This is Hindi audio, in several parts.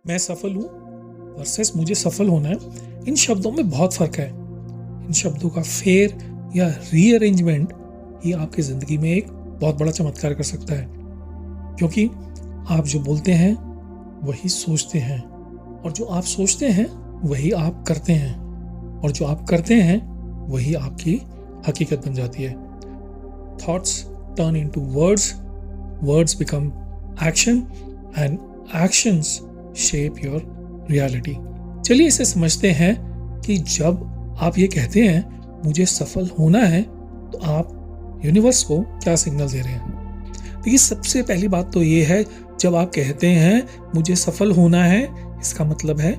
मैं सफल हूँ वर्सेस मुझे सफल होना है, इन शब्दों में बहुत फर्क है। इन शब्दों का फेर या रीअरेंजमेंट ही आपकी ज़िंदगी में एक बहुत बड़ा चमत्कार कर सकता है, क्योंकि आप जो बोलते हैं वही सोचते हैं, और जो आप सोचते हैं वही आप करते हैं, और जो आप करते हैं वही आपकी हकीकत बन जाती है। Thoughts turn into words, words become action and actions shape your reality. चलिए इसे समझते हैं कि जब आप ये कहते हैं मुझे सफल होना है, तो आप यूनिवर्स को क्या सिग्नल दे रहे हैं। देखिए, सबसे पहली बात तो ये है, जब आप कहते हैं मुझे सफल होना है, इसका मतलब है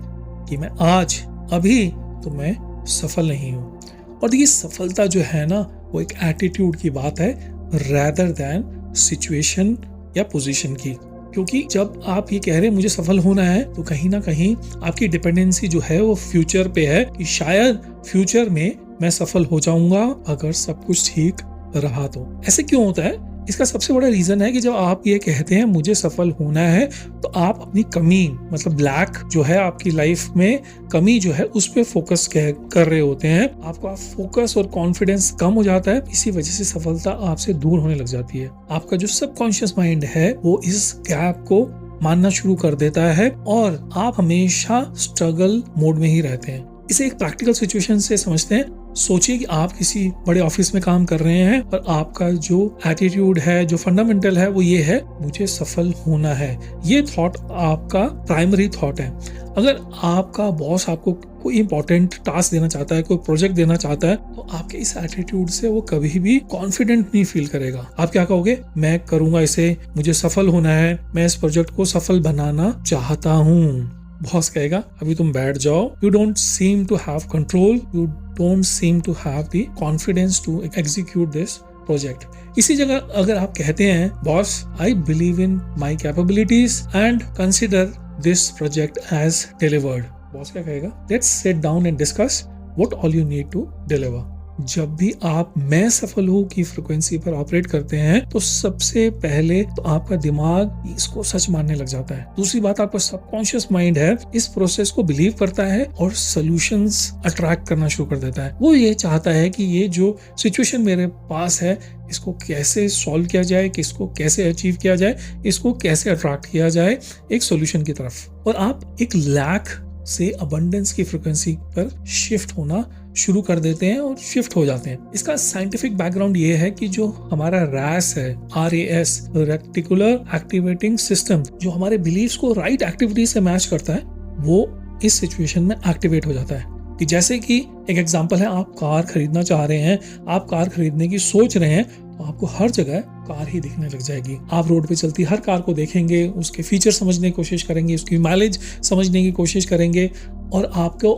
कि मैं आज अभी तो मैं सफल नहीं हूँ। और देखिए, सफलता जो है ना, वो एक एटीट्यूड की बात है रैदर दैन सिचुएशन या पोजीशन की। क्योंकि जब आप ये कह रहे हैं मुझे सफल होना है, तो कहीं ना कहीं आपकी डिपेंडेंसी जो है वो फ्यूचर पे है कि शायद फ्यूचर में मैं सफल हो जाऊंगा अगर सब कुछ ठीक रहा तो। ऐसे क्यों होता है? इसका सबसे बड़ा रीजन है कि जब आप ये कहते हैं मुझे सफल होना है, तो आप अपनी कमी, मतलब ब्लैक जो है आपकी लाइफ में कमी जो है उस पर फोकस कर रहे होते हैं। आपका फोकस और कॉन्फिडेंस कम हो जाता है, इसी वजह से सफलता आपसे दूर होने लग जाती है। आपका जो सबकॉन्शियस माइंड है वो इस गैप को मानना शुरू कर देता है और आप हमेशा स्ट्रगल मोड में ही रहते हैं। इसे एक प्रैक्टिकल सिचुएशन से समझते हैं। सोचिए कि आप किसी बड़े ऑफिस में काम कर रहे हैं और आपका जो एटीट्यूड है, जो फंडामेंटल है, वो ये है मुझे सफल होना है। ये थॉट आपका प्राइमरी थॉट है। अगर आपका बॉस आपको कोई इंपॉर्टेंट टास्क देना चाहता है, कोई प्रोजेक्ट देना चाहता है, तो आपके इस एटीट्यूड से वो कभी भी कॉन्फिडेंट नहीं फील करेगा। आप क्या कहोगे? मैं करूंगा इसे, मुझे सफल होना है, मैं इस प्रोजेक्ट को सफल बनाना चाहता हूँ। बॉस कहेगा अभी तुम बैठ जाओ, you don't seem to have control, you don't seem to have the confidence to execute this project. इसी जगह अगर आप कहते हैं boss I believe in my capabilities and consider this project as delivered, boss क्या कहेगा? Let's sit down and discuss what all you need to deliver. जब भी आप मैं सफल हूँ की फ्रिक्वेंसी पर ऑपरेट करते हैं, तो सबसे पहले तो आपका दिमाग इसको सच मानने लग जाता है। दूसरी बात, आपका सबकॉन्शियस माइंड है इस प्रोसेस को बिलीव करता है और सॉल्यूशंस अट्रैक्ट करना शुरू कर देता है। वो ये चाहता है कि ये जो सिचुएशन मेरे पास है, इसको कैसे सॉल्व किया जाए, किसको कैसे अचीव किया जाए, इसको कैसे अट्रैक्ट किया जाए एक सॉल्यूशन की तरफ। और आप एक लैक से अबंडेंस की फ्रिक्वेंसी पर शिफ्ट होना शुरू कर देते हैं और शिफ्ट हो जाते हैं। इसका साइंटिफिक बैकग्राउंड ये है कि जो हमारा RAS है, RAS, रेक्टिकुलर एक्टिवेटिंग सिस्टम, जो हमारे बिलीव्स को राइट एक्टिविटी से मैच करता है, वो इस सिचुएशन में एक्टिवेट हो जाता है। कि जैसे कि एक एग्जांपल है, आप कार खरीदना चाह रहे हैं, आप कार खरीदने की सोच रहे हैं, तो आपको हर जगह कार ही दिखने लग जाएगी। आप रोड पे चलती हर कार को देखेंगे, उसके फीचर समझने की कोशिश करेंगे, उसकी माइलेज समझने की कोशिश करेंगे, और आपको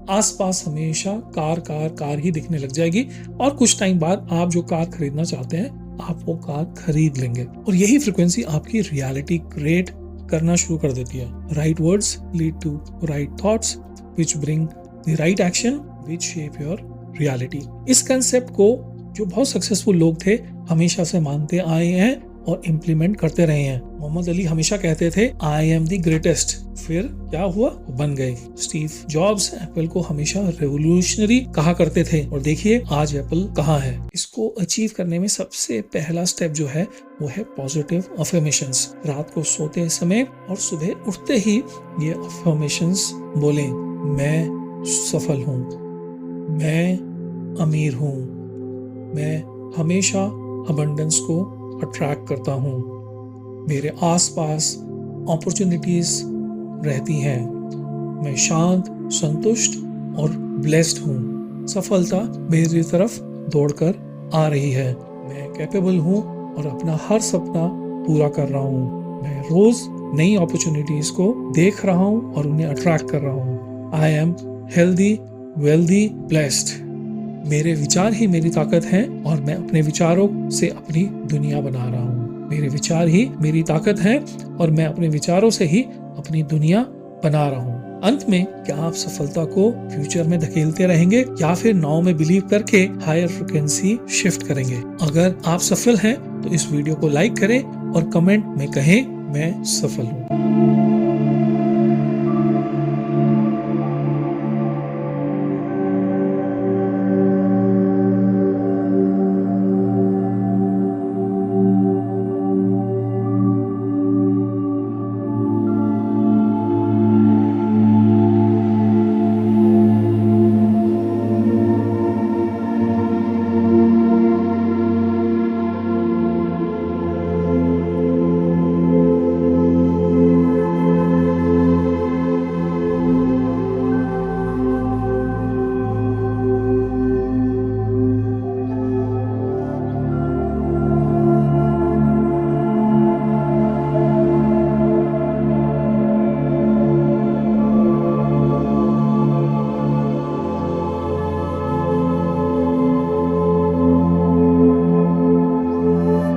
आसपास हमेशा कार ही दिखने लग जाएगी। और कुछ टाइम बाद आप जो कार खरीदना चाहते हैं, आप वो कार खरीद लेंगे। और यही फ्रिक्वेंसी आपकी रियलिटी क्रिएट करना शुरू कर देती है। Right words lead to right thoughts which bring the right action which shape your reality. इस कंसेप्ट को जो बहुत सक्सेसफुल लोग थे हमेशा से मानते आए हैं और इम्प्लीमेंट करते रहे हैं। मोहम्मद अली हमेशा कहते थे आई एम द ग्रेटेस्ट, फिर क्या हुआ? वो बन गए। स्टीव जॉब्स एप्पल को हमेशा रेवोल्यूशनरी कहा करते थे, और देखिए आज एप्पल कहाँ है। इसको अचीव करने में सबसे पहला स्टेप जो है वो है पॉजिटिव अफर्मेशंस। रात को सोते समय और सुबह उठते ही ये अफर्मेशंस बोलें। मैं सफल हूँ, मैं अमीर हूँ, मैं हमेशा अबंडेंस को अट्रैक्ट करता हूँ, मेरे आसपास अपॉर्चुनिटीज रहती हैं, मैं शांत, संतुष्ट और ब्लेस्ड हूँ, सफलता मेरी तरफ दौड़कर आ रही है, मैं कैपेबल हूँ और अपना हर सपना पूरा कर रहा हूँ, मैं रोज नई अपॉर्चुनिटीज को देख रहा हूँ और उन्हें अट्रैक्ट कर रहा हूँ। I am healthy, wealthy, blessed. मेरे विचार ही मेरी ताकत हैं और मैं अपने विचारों से अपनी दुनिया बना रहा हूँ। मेरे विचार ही मेरी ताकत हैं और मैं अपने विचारों से ही अपनी दुनिया बना रहा हूँ। अंत में क्या आप सफलता को फ्यूचर में धकेलते रहेंगे या फिर नाउ में बिलीव करके हायर फ्रिक्वेंसी शिफ्ट करेंगे? अगर आप सफल हैं तो इस वीडियो को लाइक करें और कमेंट में कहें मैं सफल हूँ।